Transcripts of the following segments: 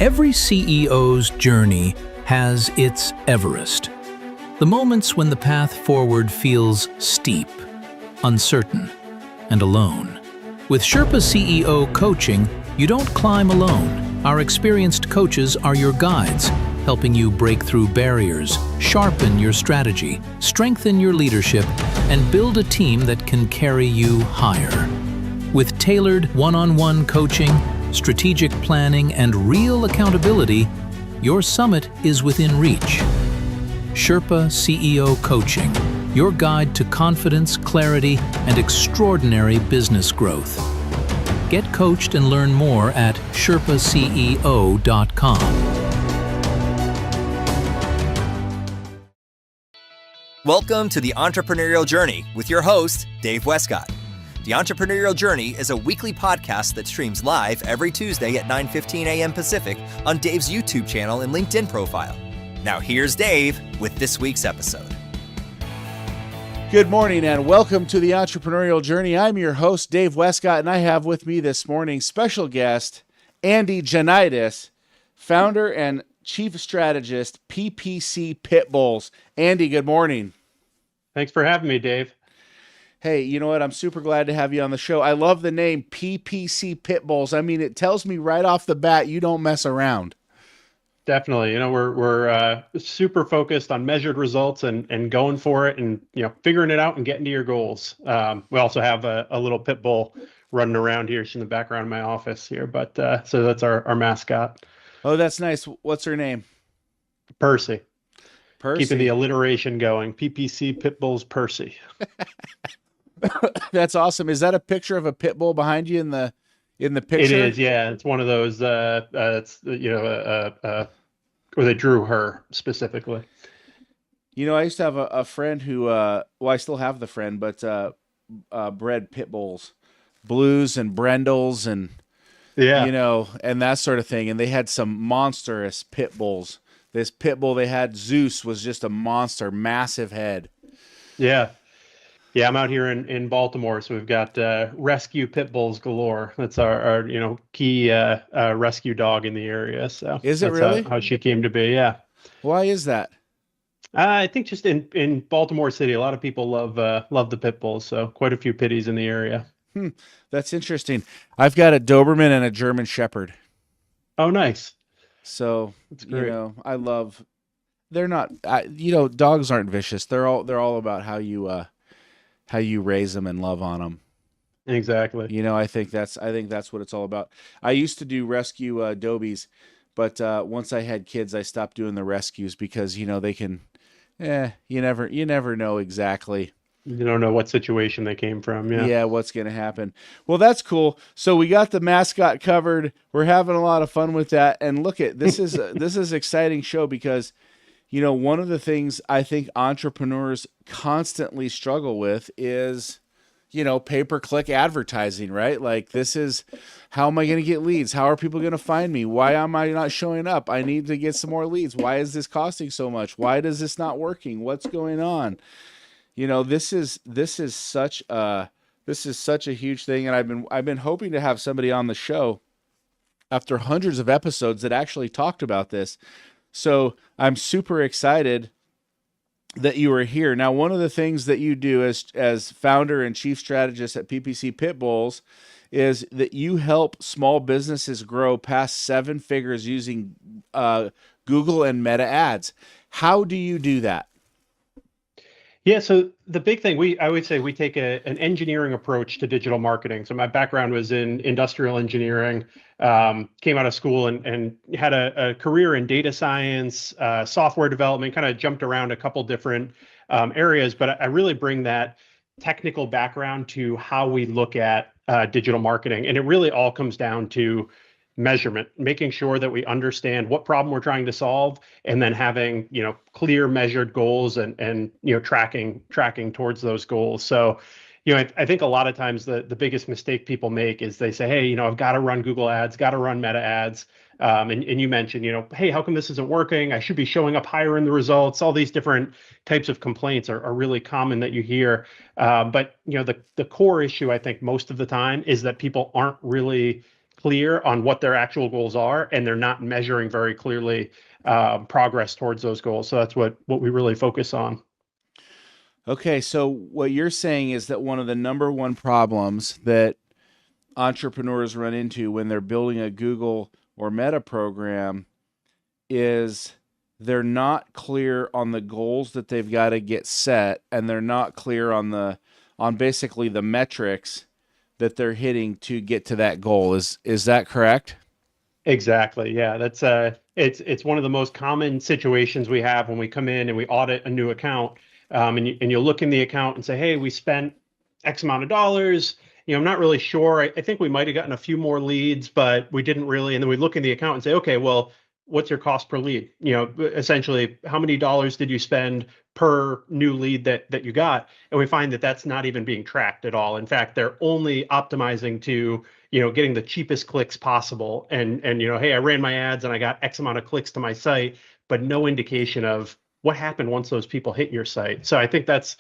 Every CEO's journey has its Everest. The moments when the path forward feels steep, uncertain, and alone. With Sherpa CEO coaching, you don't climb alone. Our experienced coaches are your guides, helping you break through barriers, sharpen your strategy, strengthen your leadership, and build a team that can carry you higher. With tailored one-on-one coaching, strategic planning, and real accountability, your summit is within reach. Sherpa CEO Coaching, your guide to confidence, clarity, and extraordinary business growth. Get coached and learn more at sherpaceo.com. Welcome to the Entrepreneurial Journey with your host, Dave Westcott. The Entrepreneurial Journey is a weekly podcast that streams live every Tuesday at 9:15 a.m. Pacific on Dave's YouTube channel and LinkedIn profile. Now here's Dave with this week's episode. Good morning and welcome to the Entrepreneurial Journey. I'm your host, Dave Westcott, and I have with me this morning special guest, Andy Janaitis, founder and Chief Strategist, PPC Pitbulls. Andy, good morning. Thanks for having me, Dave. Hey, you know what? I'm super glad to have you on the show. I love the name PPC Pitbulls. I mean, it tells me right off the bat you don't mess around. Definitely. You know, we're super focused on measured results and going for it and, you know, figuring it out and getting to your goals. We also have a little pit bull running around here. She's in the background of my office here, but so that's our mascot. Oh, that's nice. What's her name? Percy. Percy. Keeping the alliteration going. PPC Pitbulls Percy. That's awesome. Is that a picture of a pit bull behind you in the picture? It is, yeah. It's one of those. It's where they drew her specifically. You know, I used to have a friend who, well, I still have the friend, but bred pit bulls, Blues and Brendels, and yeah, you know, and that sort of thing. And they had some monstrous pit bulls. This pit bull they had, Zeus, was just a monster, massive head. Yeah. Yeah, I'm out here in Baltimore, so we've got rescue pit bulls galore. That's our key rescue dog in the area. So is it that's really how she came to be? Yeah. Why is that? I think just in Baltimore City, a lot of people love the pit bulls. So quite a few pitties in the area. That's interesting. I've got a Doberman and a German Shepherd. Oh, nice. So that's great. You know, I love. They're not. Dogs aren't vicious. They're all about how you raise them and love on them. Exactly. You know, I think that's what it's all about. I used to do rescue dobies, but once I had kids, I stopped doing the rescues because, you know, they can, you never know exactly. You don't know what situation they came from. Yeah. Yeah. What's going to happen. Well, that's cool. So we got the mascot covered. We're having a lot of fun with that. And look this is an exciting show because, you know, one of the things I think entrepreneurs constantly struggle with is, you know, pay-per-click advertising, right? Like, this is, how am I going to get leads? How are people going to find me? Why am I not showing up? I need to get some more leads. Why is this costing so much? Why does this not working? What's going on? You know, this is such a huge thing, and I've been hoping to have somebody on the show after hundreds of episodes that actually talked about this. So I'm super excited that you are here. Now, one of the things that you do as founder and chief strategist at PPC Pitbulls is that you help small businesses grow past 7 figures using Google and Meta ads. How do you do that? Yeah, so the big thing, I would say we take an engineering approach to digital marketing. So my background was in industrial engineering, came out of school and had a career in data science, software development, kind of jumped around a couple different areas, but I really bring that technical background to how we look at digital marketing. And it really all comes down to measurement, making sure that we understand what problem we're trying to solve, and then having, you know, clear measured goals and you know, tracking towards those goals. So, you know, I think a lot of times the biggest mistake people make is they say, hey, you know, I've got to run Google ads, got to run Meta ads. And you mentioned, you know, hey, how come this isn't working? I should be showing up higher in the results. All these different types of complaints are really common that you hear. But, you know, the core issue, I think, most of the time is that people aren't really clear on what their actual goals are, and they're not measuring very clearly progress towards those goals. So that's what we really focus on. Okay, so what you're saying is that one of the number one problems that entrepreneurs run into when they're building a Google or Meta program is they're not clear on the goals that they've got to get set, and they're not clear on basically the metrics that they're hitting to get to that goal. Is that correct? Exactly. Yeah, that's it's one of the most common situations we have when we come in and we audit a new account. And you'll look in the account and say, hey, we spent X amount of dollars. I'm not really sure. I think we might have gotten a few more leads, but we didn't really. And then we look in the account and say, okay, well, what's your cost per lead? Essentially, how many dollars did you spend per new lead that you got? And we find that that's not even being tracked at all. In fact, they're only optimizing to getting the cheapest clicks possible. And hey, I ran my ads and I got X amount of clicks to my site, but no indication of what happened once those people hit your site. So I think that's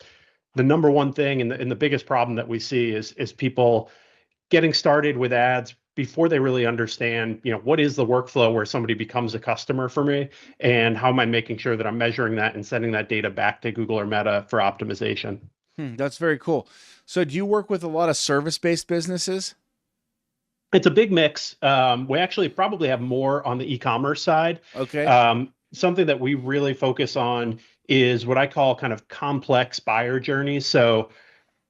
the number one thing, and the biggest problem that we see is people getting started with ads before they really understand, what is the workflow where somebody becomes a customer for me, and how am I making sure that I'm measuring that and sending that data back to Google or Meta for optimization. That's very cool. So do you work with a lot of service-based businesses? It's a big mix. We actually probably have more on the e-commerce side. Okay. Something that we really focus on is what I call kind of complex buyer journeys. So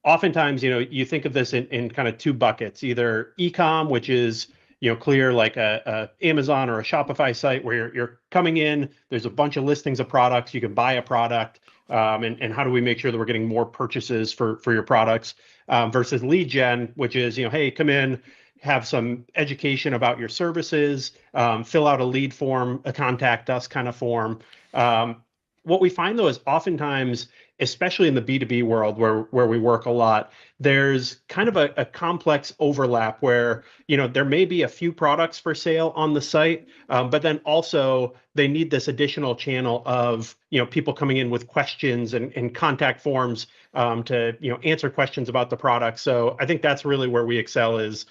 oftentimes, you think of this in kind of two buckets: either e-com, which is clear, like a Amazon or a Shopify site where you're coming in, there's a bunch of listings of products, you can buy a product, and how do we make sure that we're getting more purchases for your products, versus lead gen, which is hey, come in, have some education about your services, fill out a lead form, a contact us kind of form. What we find, though, is oftentimes, especially in the B2B world where we work a lot, there's kind of a complex overlap where, there may be a few products for sale on the site, but then also they need this additional channel of, people coming in with questions and contact forms to, answer questions about the product. So I think that's really where we excel is,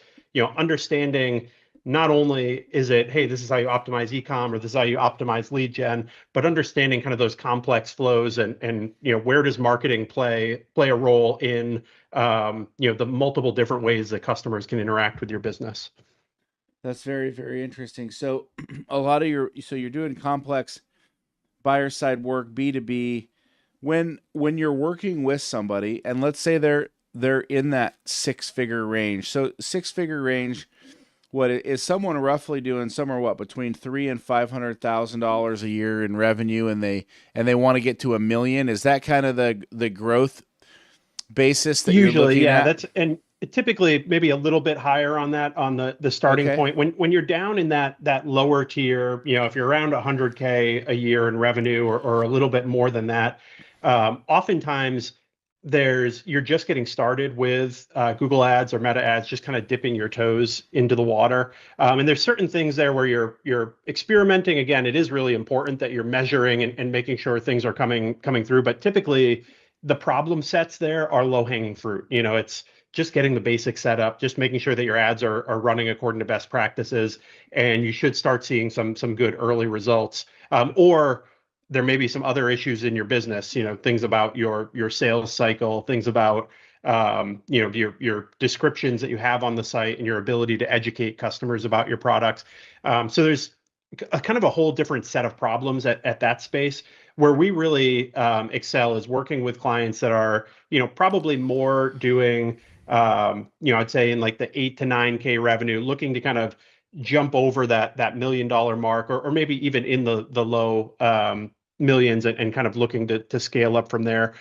understanding not only is it, hey, this is how you optimize e-com or this is how you optimize lead gen, but understanding kind of those complex flows and where does marketing play a role in the multiple different ways that customers can interact with your business. That's very, very interesting. So a lot of you're doing complex buyer side work, B2B. When you're working with somebody, and let's say they're in that six-figure range. So six-figure range, what is someone roughly doing somewhere between $300,000 and $500,000 a year in revenue, and they want to get to $1 million? Is that kind of the growth basis that usually you're looking at? That's, and typically maybe a little bit higher on that, on the starting point. When you're down in that lower tier, if you're around 100K a year in revenue or a little bit more than that, oftentimes you're just getting started with Google ads or Meta ads, just kind of dipping your toes into the water. And there's certain things there where you're experimenting. Again, it is really important that you're measuring and making sure things are coming through. But typically the problem sets there are low hanging fruit. It's just getting the basics set up, just making sure that your ads are running according to best practices, and you should start seeing some good early results. Or there may be some other issues in your business, things about your sales cycle, things about your descriptions that you have on the site and your ability to educate customers about your products. So there's kind of a whole different set of problems at that space. Where we really excel is working with clients that are, probably more doing, I'd say in like the 8 to 9K revenue, looking to kind of jump over that $1 million mark, or maybe even in the low millions, and kind of looking to scale up from there.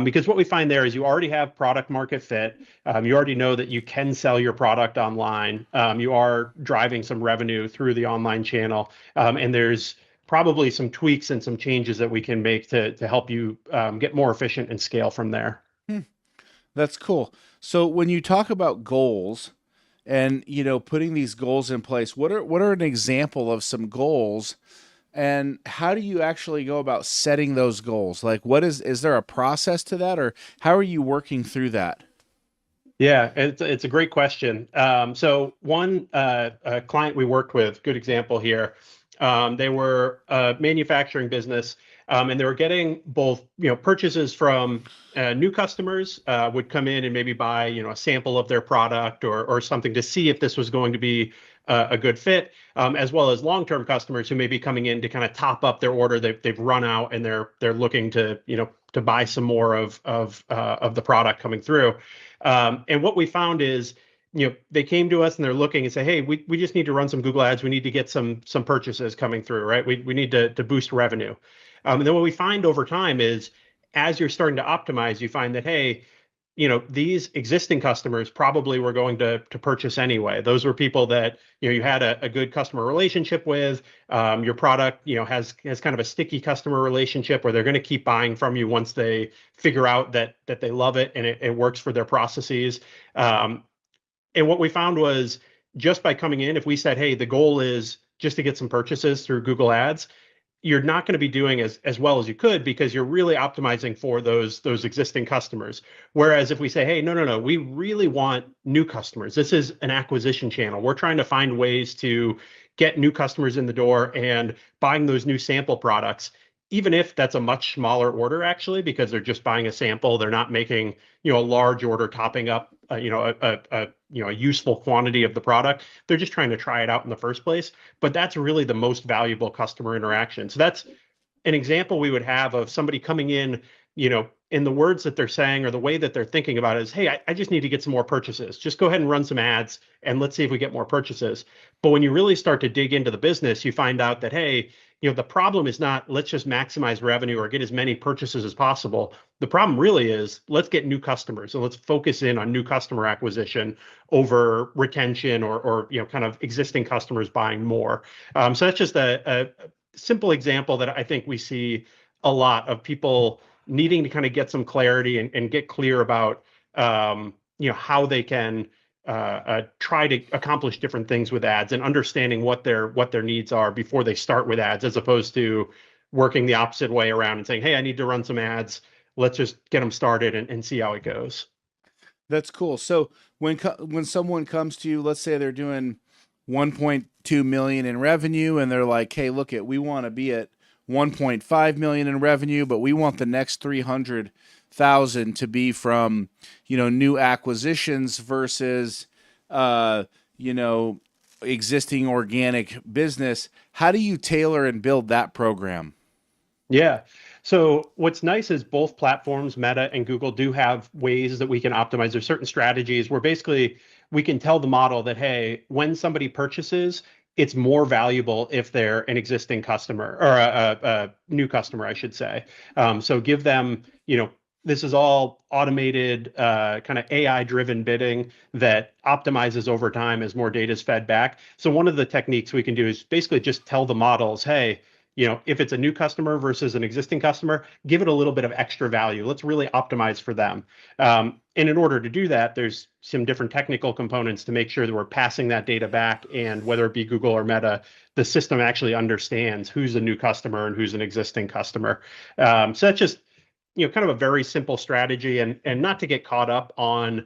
Because what we find there is you already have product market fit. You already know that you can sell your product online. You are driving some revenue through the online channel. And there's probably some tweaks and some changes that we can make to help you get more efficient and scale from there. That's cool. So when you talk about goals and, putting these goals in place, what are an example of some goals, and how do you actually go about setting those goals? Like, is there a process to that, or how are you working through that? Yeah, it's a great question. So one client we worked with, good example here. They were a manufacturing business, and they were getting both, purchases from new customers would come in and maybe buy, a sample of their product or something to see if this was going to be a good fit, as well as long-term customers who may be coming in to kind of top up their order. They've run out and they're looking to, to buy some more of the product coming through. And what we found is, they came to us and they're looking and say, hey, we just need to run some Google ads. We need to get some purchases coming through, right? We need to boost revenue. And then what we find over time is, as you're starting to optimize, you find that, hey, these existing customers probably were going to purchase anyway. Those were people that, you had a good customer relationship with. Your product, has kind of a sticky customer relationship where they're going to keep buying from you once they figure out that they love it and it works for their processes. And what we found was, just by coming in, if we said, hey, the goal is just to get some purchases through Google Ads, you're not going to be doing as well as you could, because you're really optimizing for those existing customers. Whereas if we say, hey, no, we really want new customers. This is an acquisition channel. We're trying to find ways to get new customers in the door and buying those new sample products, even if that's a much smaller order, actually, because they're just buying a sample. They're not making, a large order topping up, a useful quantity of the product. They're just trying to try it out in the first place. But that's really the most valuable customer interaction. So that's an example we would have of somebody coming in, in the words that they're saying or the way that they're thinking about it is, hey, I just need to get some more purchases. Just go ahead and run some ads and let's see if we get more purchases. But when you really start to dig into the business, you find out that, hey, the problem is not let's just maximize revenue or get as many purchases as possible. The problem really is, let's get new customers. So let's focus in on new customer acquisition over retention or kind of existing customers buying more. So that's just a simple example that I think we see a lot of people needing to kind of get some clarity and get clear about how they can try to accomplish different things with ads, and understanding what their needs are before they start with ads, as opposed to working the opposite way around and saying, hey, I need to run some ads. Let's just get them started and see how it goes. That's cool. So when someone comes to you, let's say they're doing 1.2 million in revenue, and they're like, hey, look, we want to be at 1.5 million in revenue, but we want the next 300,000 to be from, new acquisitions versus, existing organic business. How do you tailor and build that program? Yeah. So what's nice is both platforms, Meta and Google, do have ways that we can optimize. There's certain strategies where basically we can tell the model that, hey, when somebody purchases, it's more valuable if they're an existing customer or a new customer, I should say. So give them, this is all automated, kind of AI-driven bidding that optimizes over time as more data is fed back. So one of the techniques we can do is basically just tell the models, hey, if it's a new customer versus an existing customer, give it a little bit of extra value. Let's really optimize for them. And in order to do that, there's some different technical components to make sure that we're passing that data back. And whether it be Google or Meta, the system actually understands who's a new customer and who's an existing customer. So that's just, kind of a very simple strategy, and not to get caught up on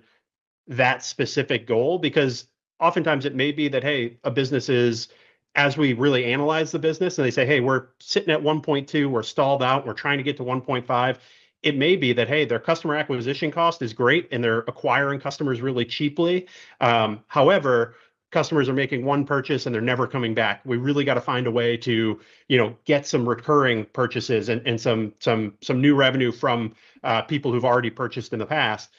that specific goal, because oftentimes it may be that, hey, a business is, as we really analyze the business and they say, hey, we're sitting at 1.2, we're stalled out, we're trying to get to 1.5. It may be that, hey, their customer acquisition cost is great and they're acquiring customers really cheaply. However, customers are making one purchase and they're never coming back. We really got to find a way to, get some recurring purchases and some new revenue from people who've already purchased in the past.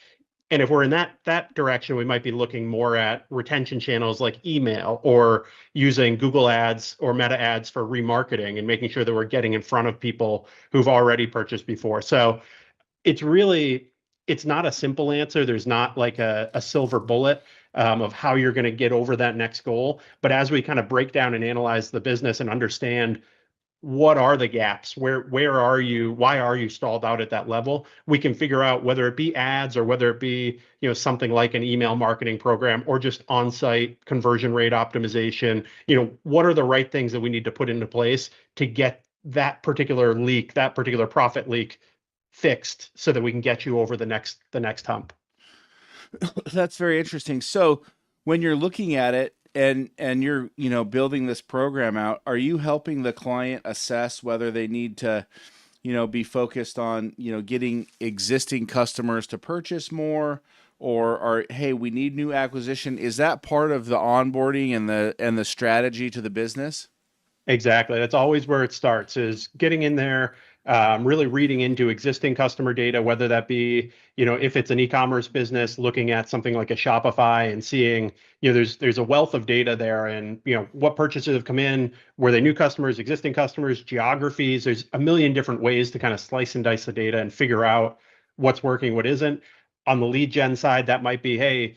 And if we're in that direction, we might be looking more at retention channels like email, or using Google ads or Meta ads for remarketing and making sure that we're getting in front of people who've already purchased before. So it's not a simple answer. There's not like a silver bullet of how you're going to get over that next goal. But as we kind of break down and analyze the business and understand what are the gaps, where are you, why are you stalled out at that level, we can figure out whether it be ads or whether it be something like an email marketing program or just on-site conversion rate optimization. What are the right things that we need to put into place to get that particular leak, that particular profit leak, fixed, so that we can get you over the next hump. That's very interesting. So when you're looking at it and you're, building this program out, are you helping the client assess whether they need to, be focused on, getting existing customers to purchase more, or hey, we need new acquisition? Is that part of the onboarding and the strategy to the business? Exactly. That's always where it starts, is getting in there, really reading into existing customer data, whether that be, if it's an e-commerce business, looking at something like a Shopify and seeing, there's a wealth of data there, and, what purchases have come in, were they new customers, existing customers, geographies. There's a million different ways to kind of slice and dice the data and figure out what's working, what isn't. On the lead gen side, that might be, hey,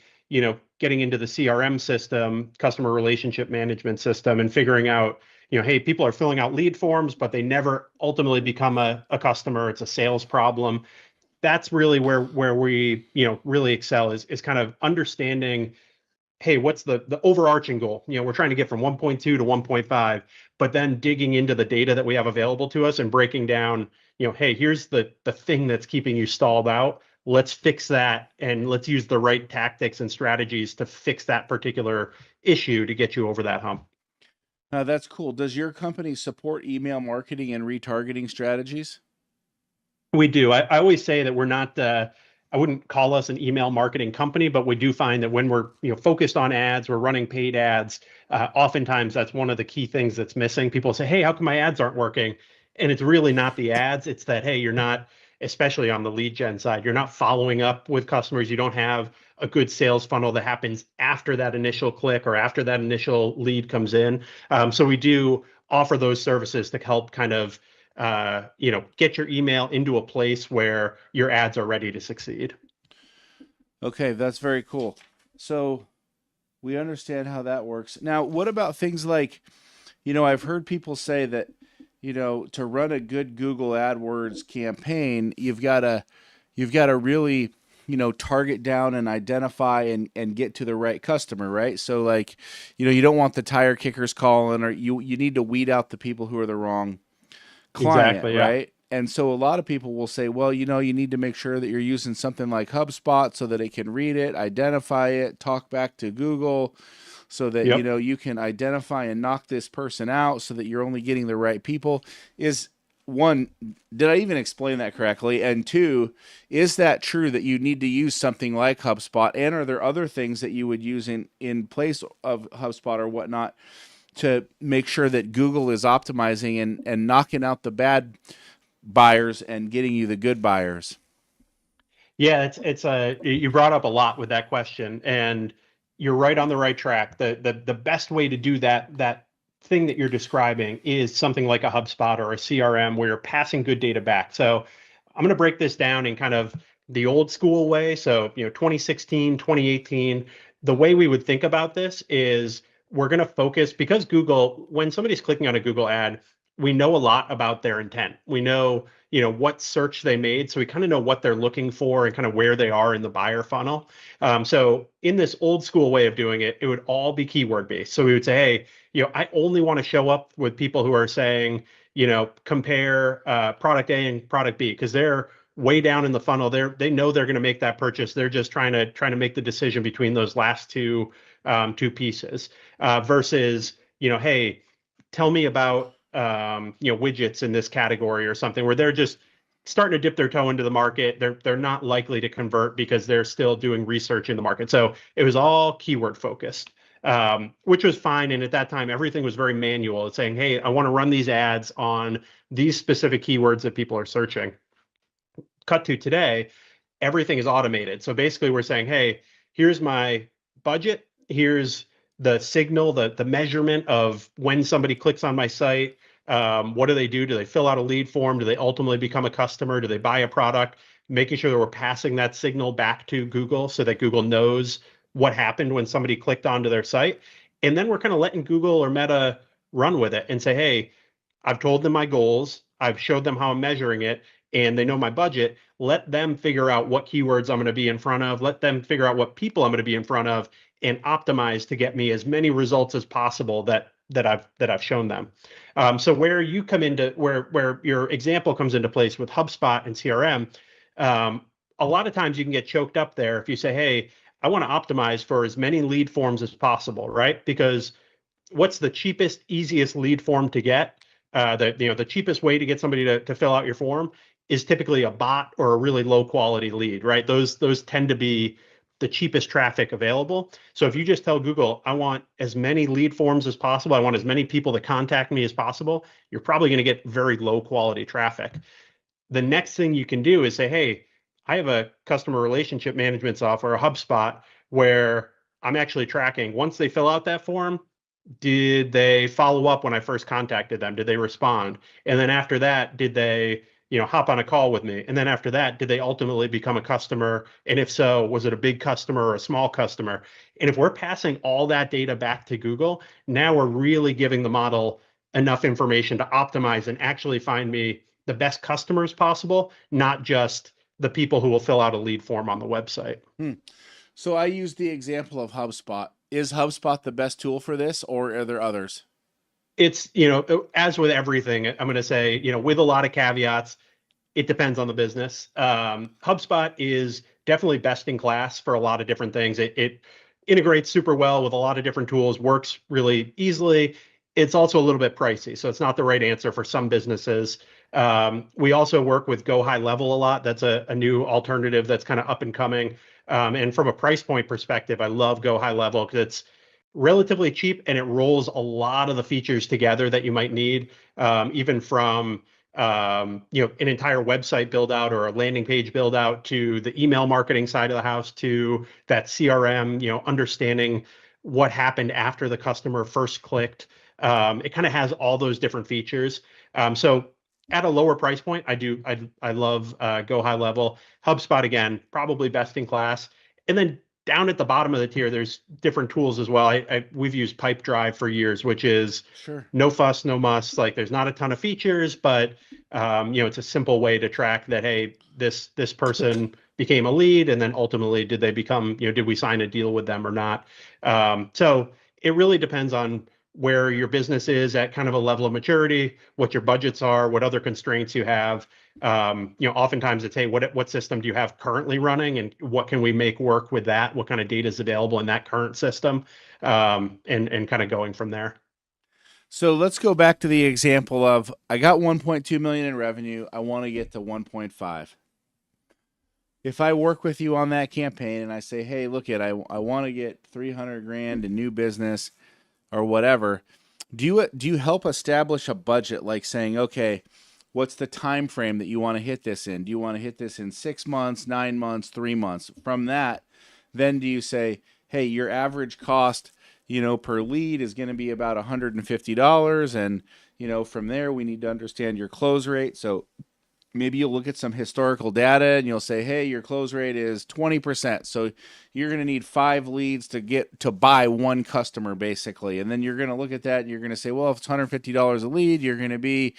getting into the CRM system, customer relationship management system, and figuring out, hey, people are filling out lead forms, but they never ultimately become a customer. It's a sales problem. That's really where we, really excel, is kind of understanding, hey, what's the overarching goal? We're trying to get from 1.2 to 1.5, but then digging into the data that we have available to us and breaking down, hey, here's the thing that's keeping you stalled out. Let's fix that, and let's use the right tactics and strategies to fix that particular issue to get you over that hump. That's cool. Does your company support email marketing and retargeting strategies? We do. I always say that we're not, I wouldn't call us an email marketing company, but we do find that when we're, focused on ads, we're running paid ads. Oftentimes that's one of the key things that's missing. People say, hey, how come my ads aren't working? And it's really not the ads. It's that, hey, you're not, especially on the lead gen side, you're not following up with customers. You don't have a good sales funnel that happens after that initial click or after that initial lead comes in. So we do offer those services to help kind of, get your email into a place where your ads are ready to succeed. Okay, that's very cool. So we understand how that works. Now, what about things like, I've heard people say that, to run a good Google AdWords campaign, you've got to really, target down and identify and get to the right customer, right? So like, you don't want the tire kickers calling, or you need to weed out the people who are the wrong client, Exactly, yeah. right? And so a lot of people will say, well, you need to make sure that you're using something like HubSpot so that it can read it, identify it, talk back to Google so that, Yep. You can identify and knock this person out so that you're only getting the right people. Is one, did I even explain that correctly? And two, is that true that you need to use something like HubSpot? And are there other things that you would use in place of HubSpot or whatnot to make sure that Google is optimizing and knocking out the bad buyers and getting you the good buyers? Yeah, you brought up a lot with that question, and you're right on the right track. The best way to do that thing that you're describing is something like a HubSpot or a CRM where you're passing good data back. So I'm going to break this down in kind of the old school way. So, 2016, 2018, the way we would think about this is we're going to focus, because Google, when somebody's clicking on a Google ad, we know a lot about their intent. We know, what search they made. So we kind of know what they're looking for and kind of where they are in the buyer funnel. So in this old school way of doing it, it would all be keyword based. So we would say, hey, I only want to show up with people who are saying, compare product A and product B, because they're way down in the funnel. They know they're going to make that purchase. They're just trying to make the decision between those last two pieces, versus, hey, tell me about widgets in this category or something, where they're just starting to dip their toe into the market. They're not likely to convert because they're still doing research in the market. So it was all keyword focused, which was fine. And at that time, everything was very manual. It's saying, hey, I want to run these ads on these specific keywords that people are searching. Cut to today, everything is automated. So basically we're saying, hey, here's my budget. Here's the signal, the measurement of when somebody clicks on my site. What do they do? Do they fill out a lead form? Do they ultimately become a customer? Do they buy a product? Making sure that we're passing that signal back to Google so that Google knows what happened when somebody clicked onto their site. And then we're kind of letting Google or Meta run with it and say, hey, I've told them my goals. I've showed them how I'm measuring it, and they know my budget. Let them figure out what keywords I'm going to be in front of. Let them figure out what people I'm going to be in front of, and optimize to get me as many results as possible that I've shown them. So where you come into, where your example comes into place with HubSpot and CRM, a lot of times you can get choked up there if you say, hey, I want to optimize for as many lead forms as possible, right? Because what's the cheapest, easiest lead form to get? The cheapest way to get somebody to fill out your form is typically a bot or a really low quality lead, right? Those tend to be the cheapest traffic available. So if you just tell Google, I want as many lead forms as possible, I want as many people to contact me as possible, you're probably going to get very low quality traffic. The next thing you can do is say, hey, I have a customer relationship management software, a HubSpot, where I'm actually tracking once they fill out that form, did they follow up when I first contacted them? Did they respond? And then after that, did they, hop on a call with me? And then after that, did they ultimately become a customer? And if so, was it a big customer or a small customer? And if we're passing all that data back to Google, now we're really giving the model enough information to optimize and actually find me the best customers possible, not just the people who will fill out a lead form on the website. So I used the example of HubSpot. Is HubSpot the best tool for this, or are there others? It's, as with everything, I'm going to say, with a lot of caveats, it depends on the business. HubSpot is definitely best in class for a lot of different things. It integrates super well with a lot of different tools, works really easily. It's also a little bit pricey, so it's not the right answer for some businesses. We also work with Go High Level a lot. That's a new alternative that's kind of up and coming. And from a price point perspective, I love Go High Level because it's relatively cheap and it rolls a lot of the features together that you might need, even from an entire website build out or a landing page build out to the email marketing side of the house to that CRM, understanding what happened after the customer first clicked. It kind of has all those different features. So at a lower price point, I love Go High Level. HubSpot, again, probably best in class. And then down at the bottom of the tier, there's different tools as well. We've used Pipedrive for years, which is no fuss, no muss. Like there's not a ton of features, but it's a simple way to track that, hey, this person became a lead, and then ultimately did they become, did we sign a deal with them or not? So it really depends on where your business is at kind of a level of maturity, what your budgets are, what other constraints you have. Oftentimes it's, hey, what system do you have currently running, and what can we make work with that? What kind of data is available in that current system, and kind of going from there. So let's go back to the example of, I got 1.2 million in revenue. I want to get to 1.5. If I work with you on that campaign and I say, hey, look I want to get 300 grand in new business or whatever, do you help establish a budget, like saying, okay, what's the time frame that you want to hit this in? Do you want to hit this in 6 months, 9 months, 3 months? From that, then do you say, hey, your average cost, per lead is going to be about $150, and from there we need to understand your close rate. So maybe you'll look at some historical data and you'll say, hey, your close rate is 20%. So you're going to need 5 leads to buy one customer, basically. And then you're going to look at that and you're going to say, well, if it's $150 a lead, you're going to be,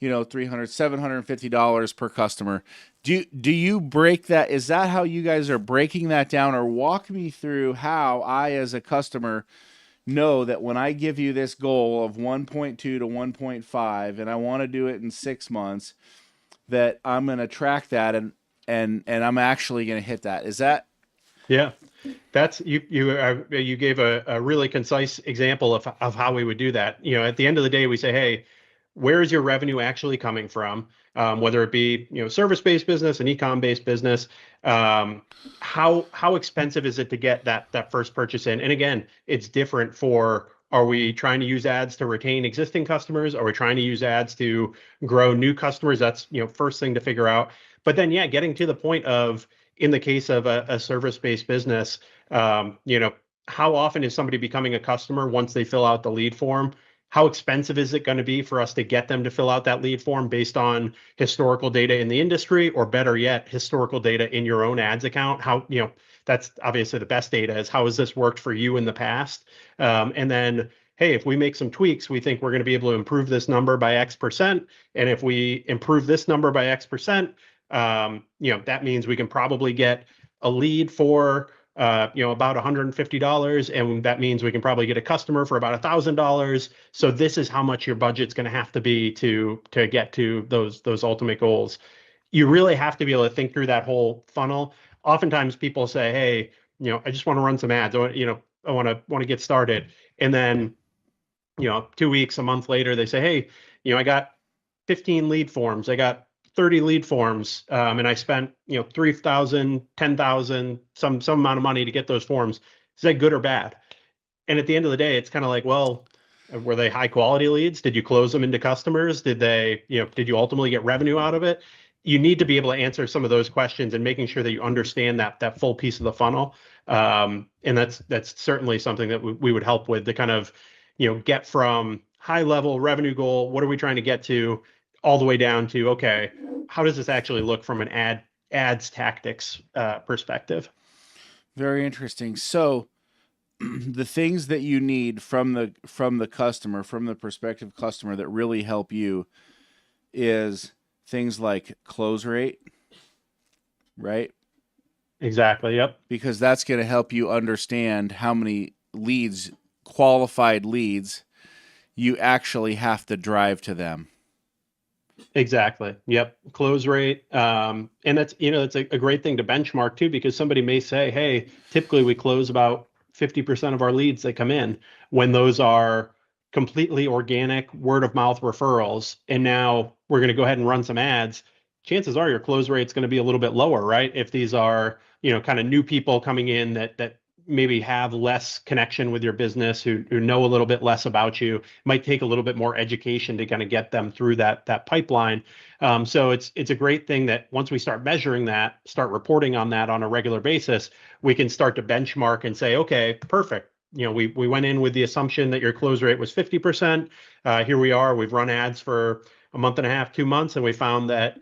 $300, $750 per customer. Do you break that? Is that how you guys are breaking that down? Or walk me through how I, as a customer, know that when I give you this goal of 1.2 to 1.5 and I want to do it in 6 months, that I'm going to track that and I'm actually going to hit that. Is that? Yeah, that's you gave a really concise example of how we would do that. At the end of the day, we say, hey, where is your revenue actually coming from? Whether it be, service-based business, an e-com-based business, how expensive is it to get that first purchase in? And again, it's different for, are we trying to use ads to retain existing customers? Are we trying to use ads to grow new customers? That's, first thing to figure out. But then, yeah, getting to the point of, in the case of a service-based business, how often is somebody becoming a customer once they fill out the lead form? How expensive is it going to be for us to get them to fill out that lead form based on historical data in the industry, or better yet, historical data in your own ads account? How, that's obviously the best data, is how has this worked for you in the past? And then, hey, if we make some tweaks, we think we're going to be able to improve this number by X%. And if we improve this number by X%, that means we can probably get a lead for about $150, and that means we can probably get a customer for about $1,000. So this is how much your budget's going to have to be to get to those ultimate goals. You really have to be able to think through that whole funnel. Oftentimes people say, hey, I just want to run some ads. I want to get started. And then, 2 weeks, a month later, they say, hey, I got 15 lead forms. I got 30 lead forms. And I spent, 3,000, 10,000, some amount of money to get those forms. Is that good or bad? And at the end of the day, it's kind of like, well, were they high quality leads? Did you close them into customers? Did you ultimately get revenue out of it? You need to be able to answer some of those questions and making sure that you understand that full piece of the funnel. And that's certainly something that we would help with to kind of, get from high level revenue goal. What are we trying to get to, all the way down to, okay, how does this actually look from an ads tactics perspective? Very interesting. So the things that you need from the customer, from the prospective customer, that really help you is things like close rate, right? Exactly. Yep. Because that's going to help you understand how many leads, qualified leads, you actually have to drive to them. Exactly. Yep. Close rate. And that's, it's a great thing to benchmark too, because somebody may say, hey, typically we close about 50% of our leads that come in, when those are completely organic word of mouth referrals. And now we're going to go ahead and run some ads. Chances are your close rate's going to be a little bit lower, right? If these are, kind of new people coming in that maybe have less connection with your business, who know a little bit less about you, might take a little bit more education to kind of get them through that pipeline. So it's a great thing that once we start measuring that, start reporting on that on a regular basis, we can start to benchmark and say, okay, perfect. We went in with the assumption that your close rate was 50%. Here we are. We've run ads for a month and a half, 2 months, and we found that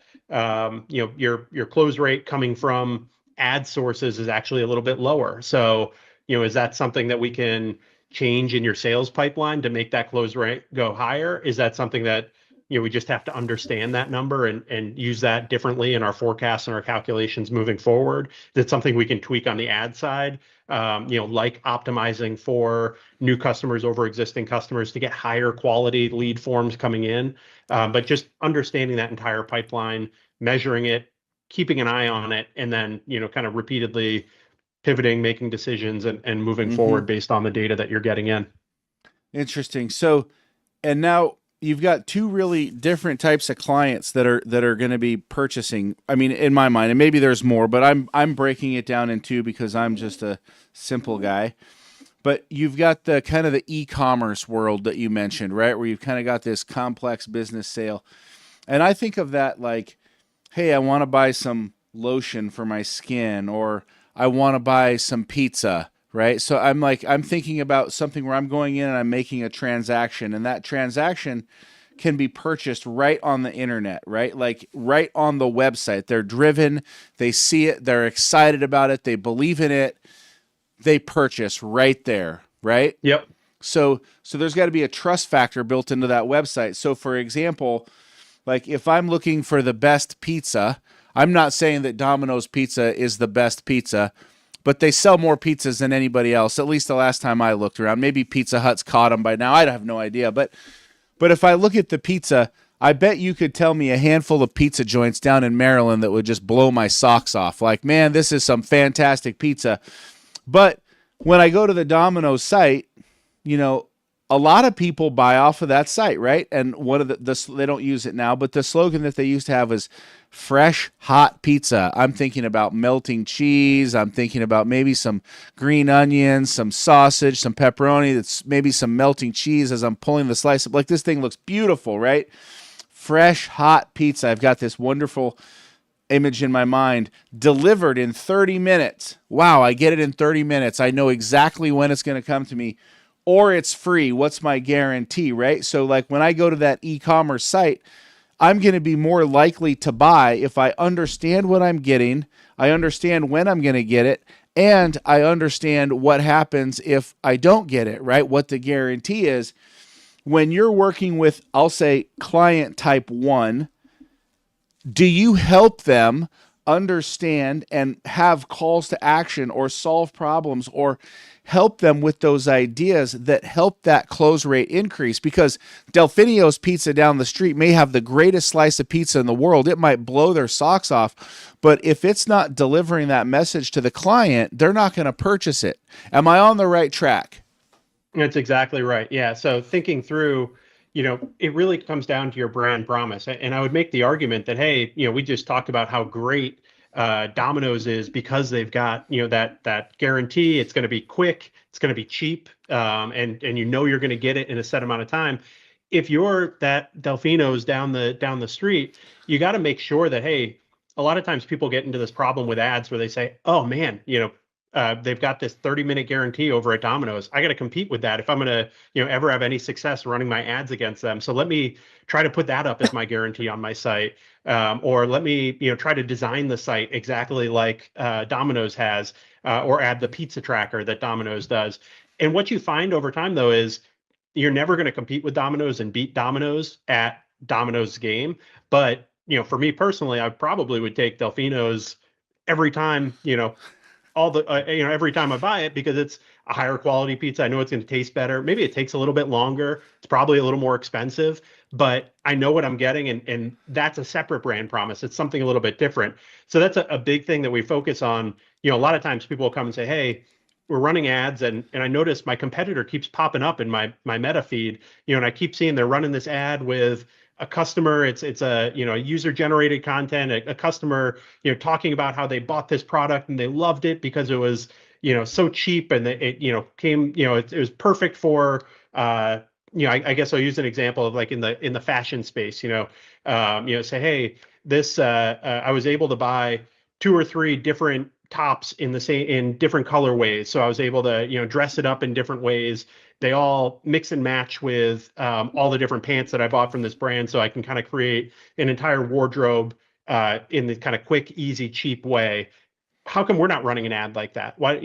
your close rate coming from ad sources is actually a little bit lower. So, is that something that we can change in your sales pipeline to make that close rate go higher? Is that something that, we just have to understand that number and use that differently in our forecasts and our calculations moving forward? That's something we can tweak on the ad side, like optimizing for new customers over existing customers to get higher quality lead forms coming in. But just understanding that entire pipeline, measuring it, keeping an eye on it, and then, kind of repeatedly pivoting, making decisions, and moving forward based on the data that you're getting in. Interesting. So, and now you've got two really different types of clients that are going to be purchasing. I mean, in my mind, and maybe there's more, but I'm breaking it down in two because I'm just a simple guy. But you've got the kind of the e-commerce world that you mentioned, right? Where you've kind of got this complex business sale. And I think of that like, hey, I want to buy some lotion for my skin, or I want to buy some pizza, right? So I'm thinking about something where I'm going in and I'm making a transaction, and that transaction can be purchased right on the internet, right? Like right on the website. They're driven, they see it, they're excited about it, they believe in it, they purchase right there, right? Yep. So there's got to be a trust factor built into that website. So for example, like if I'm looking for the best pizza, I'm not saying that Domino's Pizza is the best pizza, but they sell more pizzas than anybody else, at least the last time I looked around. Maybe Pizza Hut's caught them by now. I have no idea. But if I look at the pizza, I bet you could tell me a handful of pizza joints down in Maryland that would just blow my socks off. Like, man, this is some fantastic pizza. But when I go to the Domino's site, a lot of people buy off of that site, right? And one of they don't use it now, but the slogan that they used to have was fresh, hot pizza. I'm thinking about melting cheese. I'm thinking about maybe some green onions, some sausage, some pepperoni. That's maybe some melting cheese as I'm pulling the slice up. Like, this thing looks beautiful, right? Fresh, hot pizza. I've got this wonderful image in my mind, delivered in 30 minutes. Wow, I get it in 30 minutes. I know exactly when it's going to come to me. Or it's free. What's my guarantee, right? So like when I go to that e-commerce site, I'm going to be more likely to buy if I understand what I'm getting, I understand when I'm going to get it, and I understand what happens if I don't get it, right? What the guarantee is. When you're working with, I'll say, client type 1, do you help them understand and have calls to action or solve problems or help them with those ideas that help that close rate increase. Because Delfinio's Pizza down the street may have the greatest slice of pizza in the world. It might blow their socks off, but if it's not delivering that message to the client, they're not going to purchase it. Am I on the right track? That's exactly right. Yeah. So thinking through, it really comes down to your brand promise. And I would make the argument that, hey, we just talked about how great Domino's is because they've got, that guarantee. It's going to be quick, it's going to be cheap, and you're going to get it in a set amount of time. If you're that Delfino's down the street, you got to make sure that, hey, a lot of times people get into this problem with ads where they say, oh man, they've got this 30-minute guarantee over at Domino's. I got to compete with that if I'm going to, ever have any success running my ads against them. So let me try to put that up as my guarantee on my site, or let me, try to design the site exactly like Domino's has, or add the pizza tracker that Domino's does. And what you find over time, though, is you're never going to compete with Domino's and beat Domino's at Domino's game. But for me personally, I probably would take Delfino's every time, every time I buy it, because it's a higher quality pizza. I know it's going to taste better. Maybe it takes a little bit longer. It's probably a little more expensive, but I know what I'm getting. And that's a separate brand promise. It's something a little bit different. So that's a big thing that we focus on. A lot of times people will come and say, hey, we're running ads, and I notice my competitor keeps popping up in my meta feed, and I keep seeing they're running this ad with a customer. It's a user generated content, a customer talking about how they bought this product and they loved it because it was so cheap, and it came it was perfect for I guess I'll use an example of like in the fashion space. Say, hey, this I was able to buy 2 or 3 different tops in different colorways, so I was able to dress it up in different ways. They all mix and match with all the different pants that I bought from this brand, so I can kind of create an entire wardrobe in the kind of quick, easy, cheap way. How come we're not running an ad like that? Why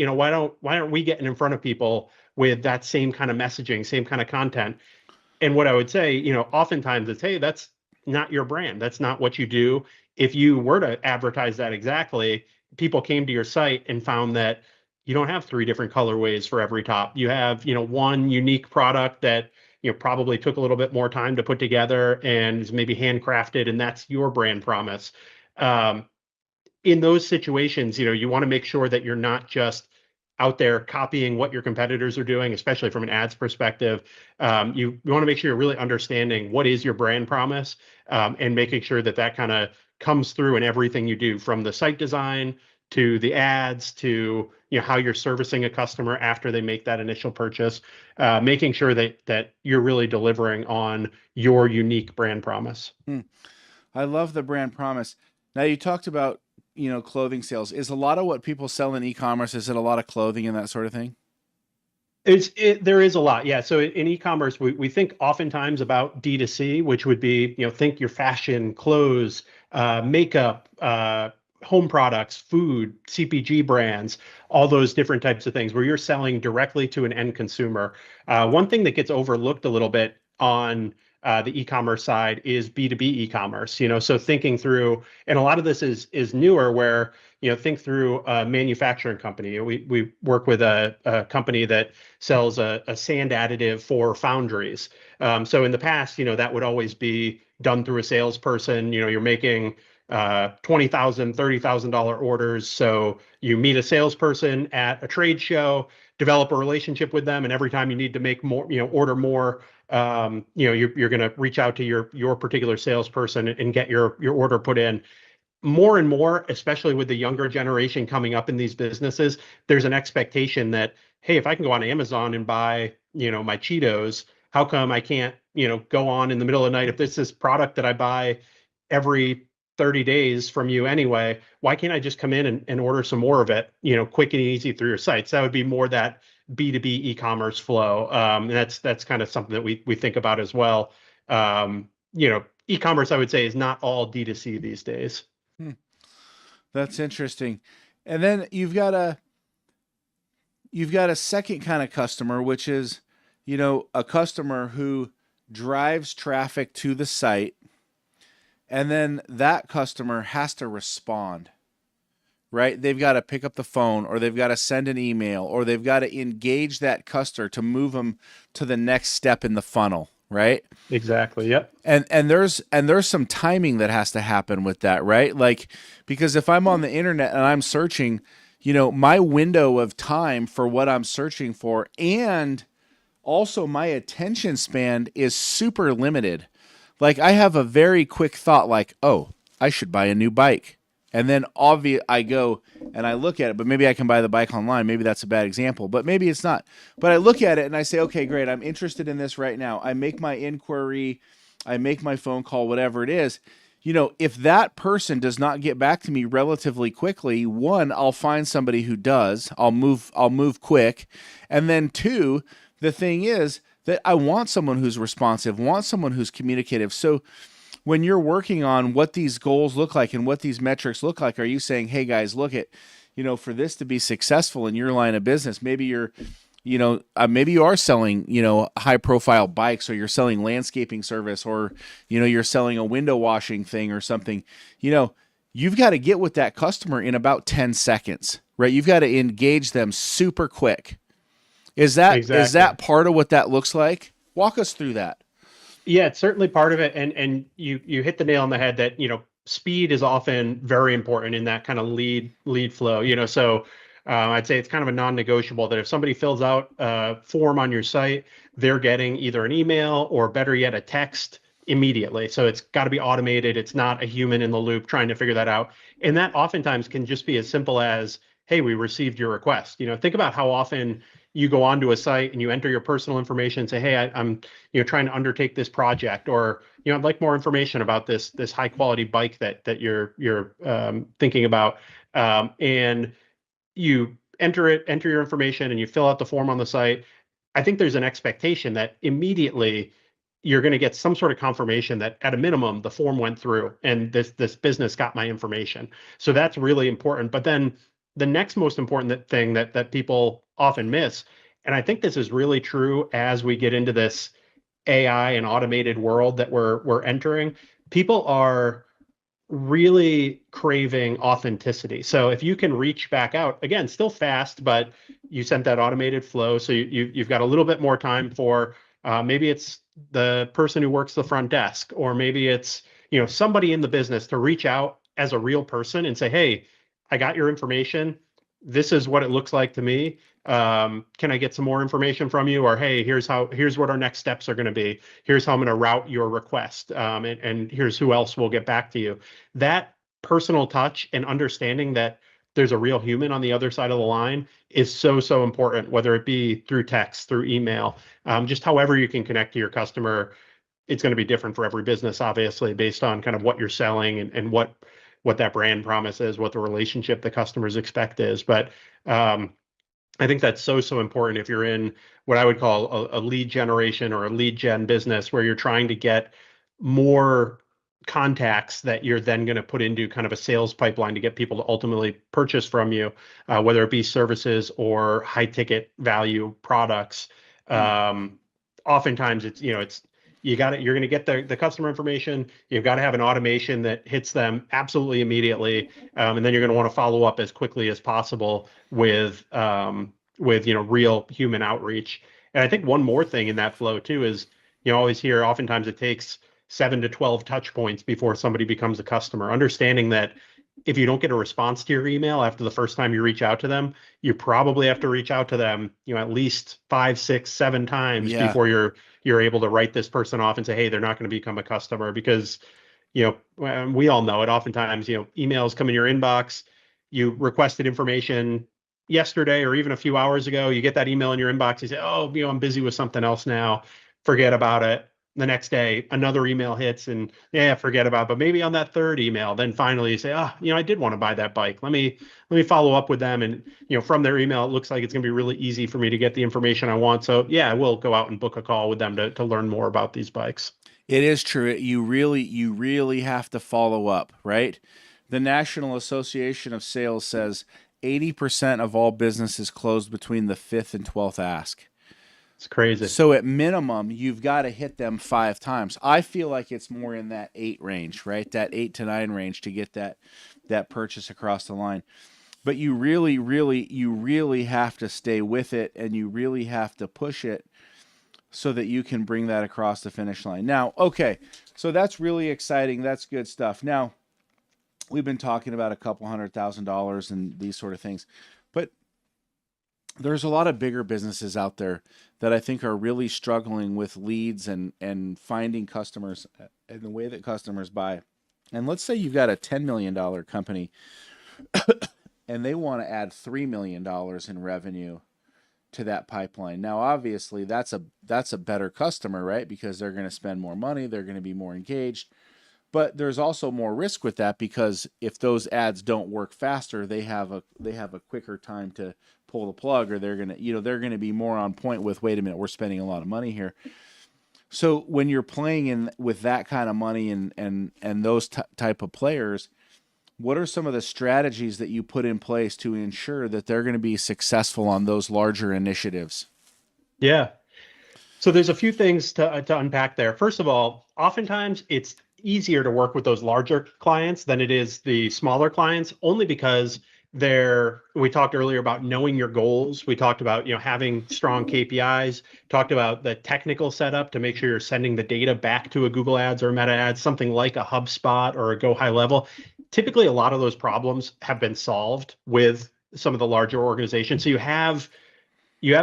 aren't we getting in front of people with that same kind of messaging, same kind of content? And what I would say, oftentimes it's, hey, that's not your brand. That's not what you do. If you were to advertise that exactly, people came to your site and found that you don't have 3 different colorways for every top. You have, one unique product that, probably took a little bit more time to put together and is maybe handcrafted, and that's your brand promise. In those situations, you want to make sure that you're not just out there copying what your competitors are doing, especially from an ads perspective. You want to make sure you're really understanding what is your brand promise, and making sure that kind of comes through in everything you do, from the site design to the ads to how you're servicing a customer after they make that initial purchase, making sure that you're really delivering on your unique brand promise. I love the brand promise. Now, you talked about clothing sales. Is a lot of what people sell in e-commerce, is it a lot of clothing and that sort of thing? There is a lot, yeah. So in e-commerce, we think oftentimes about D2C, which would be, think your fashion, clothes, makeup, home products, food, CPG brands, all those different types of things where you're selling directly to an end consumer. One thing that gets overlooked a little bit on the e-commerce side is B2B e-commerce. So thinking through, and a lot of this is newer, where think through a manufacturing company. We work with a company that sells a sand additive for foundries. So in the past, that would always be done through a salesperson. You're making $20,000, $30,000 orders. So you meet a salesperson at a trade show, develop a relationship with them, and every time you need to make more, order more, you're going to reach out to your particular salesperson and get your order put in. More and more, especially with the younger generation coming up in these businesses, there's an expectation that, hey, if I can go on Amazon and buy, my Cheetos, how come I can't, go on in the middle of the night? If this product that I buy every 30 days from you anyway, why can't I just come in and order some more of it, quick and easy through your sites? That would be more that B2B e-commerce flow. And that's kind of something that we think about as well. E-commerce, I would say, is not all D2C these days. That's interesting. And then you've got a second kind of customer, which is, a customer who drives traffic to the site, and then that customer has to respond. right? They've got to pick up the phone, or they've got to send an email, or they've got to engage that customer to move them to the next step in the funnel, right? Exactly. Yep. And there's some timing that has to happen with that, right? Like, because if I'm on the internet and I'm searching, my window of time for what I'm searching for, and also my attention span is super limited. Like, I have a very quick thought like, oh, I should buy a new bike. And then I go and I look at it, but maybe I can buy the bike online. Maybe that's a bad example, but maybe it's not. But I look at it and I say, okay, great. I'm interested in this right now. I make my inquiry. I make my phone call, whatever it is. If that person does not get back to me relatively quickly, one, I'll find somebody who does. I'll move quick. And then two, the thing is that I want someone who's responsive, want someone who's communicative. So when you're working on what these goals look like and what these metrics look like, are you saying, hey guys, look at, for this to be successful in your line of business, maybe maybe you are selling, high profile bikes, or you're selling landscaping service, or, you're selling a window washing thing or something, you've got to get with that customer in about 10 seconds, right? You've got to engage them super quick. Is that part of what that looks like? Walk us through that. Yeah, it's certainly part of it. And you hit the nail on the head that, speed is often very important in that kind of lead flow, so I'd say it's kind of a non-negotiable that if somebody fills out a form on your site, they're getting either an email or, better yet, a text immediately. So it's got to be automated. It's not a human in the loop trying to figure that out. And that oftentimes can just be as simple as, hey, we received your request. Think about how often you go onto a site and you enter your personal information and say, hey, I'm trying to undertake this project, or I'd like more information about this high quality bike that you're thinking about, and you enter your information and you fill out the form on the site. I think there's an expectation that immediately you're going to get some sort of confirmation that at a minimum the form went through and this business got my information. So that's really important. But then the next most important thing that people often miss, and I think this is really true as we get into this AI and automated world that we're entering, people are really craving authenticity. So if you can reach back out, again, still fast, but you sent that automated flow, so you've got a little bit more time for maybe it's the person who works the front desk, or maybe it's somebody in the business to reach out as a real person and say, hey, I got your information. This is what it looks like to me. Can I get some more information from you? Or, hey, here's what our next steps are going to be. Here's how I'm going to route your request. And here's who else will get back to you. That personal touch and understanding that there's a real human on the other side of the line is so important, whether it be through text, through email, just however you can connect to your customer. It's going to be different for every business, obviously, based on kind of what you're selling and what that brand promise is, what the relationship the customers expect is. But I think that's so important if you're in what I would call a lead generation or a lead gen business, where you're trying to get more contacts that you're then going to put into kind of a sales pipeline to get people to ultimately purchase from you, whether it be services or high ticket value products. Oftentimes it's you're going to get the customer information. You've got to have an automation that hits them absolutely immediately, and then you're going to want to follow up as quickly as possible with real human outreach. And I think one more thing in that flow too is always hear oftentimes it takes 7 to 12 touch points before somebody becomes a customer. Understanding that if you don't get a response to your email after the first time you reach out to them, you probably have to reach out to them at least 5, 6, 7 times before you're able to write this person off and say, hey, they're not going to become a customer. Because we all know it. Oftentimes emails come in your inbox, you requested information yesterday or even a few hours ago, you get that email in your inbox, you say, oh, I'm busy with something else now, forget about it. The next day, another email hits and forget about it. But maybe on that third email, then finally you say, I did want to buy that bike. Let me follow up with them. And, from their email, it looks like it's going to be really easy for me to get the information I want. So I will go out and book a call with them to learn more about these bikes. It is true. You really have to follow up, right? The National Association of Sales says 80% of all businesses closed between the 5th and 12th ask. It's crazy. So at minimum, you've got to hit them 5 times. I feel like it's more in that 8 range, right? That 8 to 9 range to get that that purchase across the line. But you really have to stay with it, and you really have to push it so that you can bring that across the finish line. Now, okay, so that's really exciting. That's good stuff. Now, we've been talking about a couple $100,000 and these sort of things, but there's a lot of bigger businesses out there that I think are really struggling with leads and finding customers and the way that customers buy. And let's say you've got a $10 million company and they want to add $3 million in revenue to that pipeline. Now, obviously, that's a better customer, right? Because they're going to spend more money, they're going to be more engaged. But there's also more risk with that, because if those ads don't work faster, they have a quicker time to pull the plug, or they're going to be more on point with, wait a minute, we're spending a lot of money here. So when you're playing in with that kind of money and those type of players, what are some of the strategies that you put in place to ensure that they're going to be successful on those larger initiatives? Yeah. So there's a few things to unpack there. First of all, oftentimes it's easier to work with those larger clients than it is the smaller clients, only because we talked earlier about knowing your goals. We talked about, having strong KPIs, talked about the technical setup to make sure you're sending the data back to a Google Ads or Meta Ads, something like a HubSpot or a Go High Level. Typically, a lot of those problems have been solved with some of the larger organizations. So you have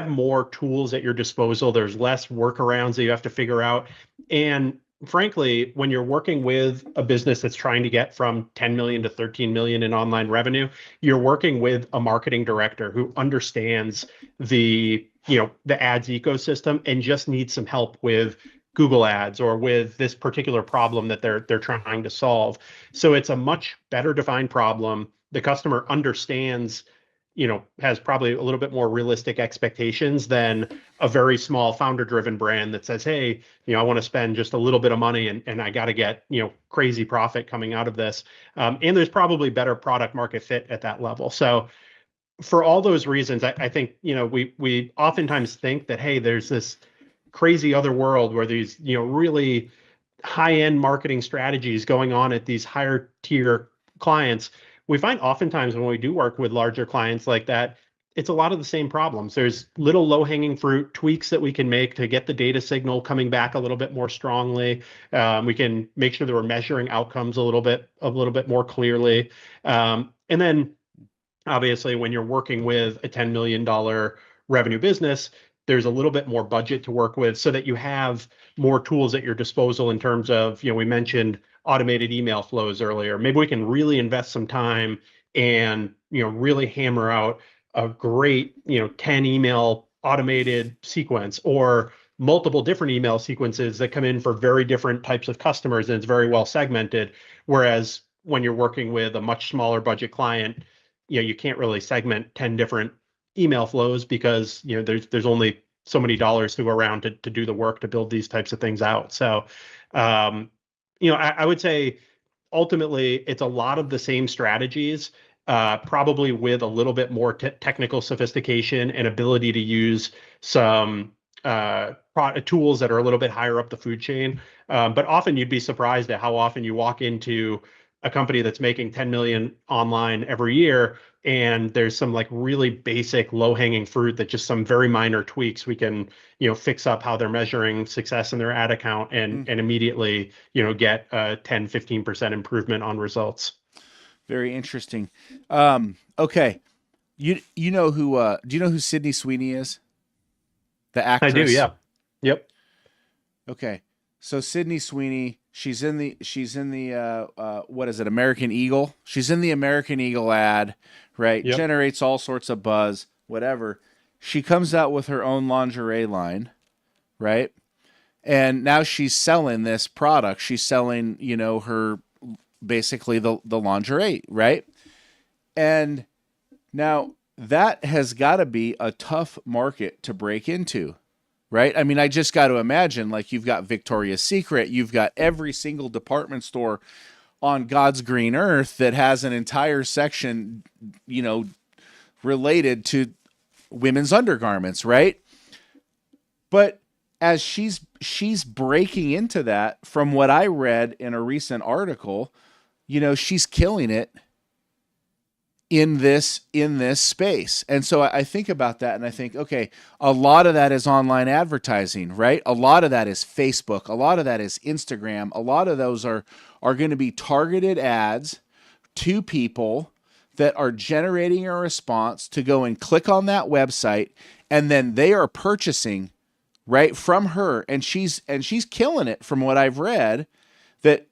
more tools at your disposal. There's less workarounds that you have to figure out. And frankly, when you're working with a business that's trying to get from 10 million to 13 million in online revenue, you're working with a marketing director who understands the ads ecosystem and just needs some help with Google Ads or with this particular problem that they're trying to solve. So it's a much better defined problem. The customer understands, has probably a little bit more realistic expectations than a very small founder-driven brand that says, hey, I want to spend just a little bit of money and I got to get, crazy profit coming out of this. And there's probably better product market fit at that level. So for all those reasons, I think, we oftentimes think that, hey, there's this crazy other world where these, really high-end marketing strategies going on at these higher tier clients. We find oftentimes when we do work with larger clients like that, it's a lot of the same problems. There's little low-hanging fruit tweaks that we can make to get the data signal coming back a little bit more strongly. We can make sure that we're measuring outcomes a little bit more clearly. And then obviously when you're working with a $10 million revenue business, there's a little bit more budget to work with so that you have more tools at your disposal in terms of, we mentioned automated email flows earlier. Maybe we can really invest some time and, really hammer out a great, 10 email automated sequence or multiple different email sequences that come in for very different types of customers, and it's very well segmented. Whereas when you're working with a much smaller budget client, you can't really segment 10 different email flows because there's only so many dollars to go around to do the work to build these types of things out. So I would say ultimately it's a lot of the same strategies, probably with a little bit more technical sophistication and ability to use some tools that are a little bit higher up the food chain. But often you'd be surprised at how often you walk into a company that's making 10 million online every year, and there's some like really basic low-hanging fruit that just some very minor tweaks we can fix up how they're measuring success in their ad account and immediately get a 10-15% improvement on results. Very interesting. Okay, do you know who Sydney Sweeney is? The actress. I do, yeah. Yep. Okay, so Sydney Sweeney, she's in the what is it, American Eagle? She's in the American Eagle ad, right? Yep. Generates all sorts of buzz, whatever. She comes out with her own lingerie line, right? And now she's selling this product. She's selling, her basically the lingerie, right? And now that has got to be a tough market to break into, right? I mean, I just got to imagine, like, you've got Victoria's Secret, you've got every single department store on God's green earth that has an entire section, related to women's undergarments, right? But as she's breaking into that, from what I read in a recent article, she's killing it in this space. And so I think about that and I think, okay, a lot of that is online advertising, right? A lot of that is Facebook. A lot of that is Instagram. A lot of those are going to be targeted ads to people that are generating a response to go and click on that website, and then they are purchasing right from her, and she's killing it from what I've read, that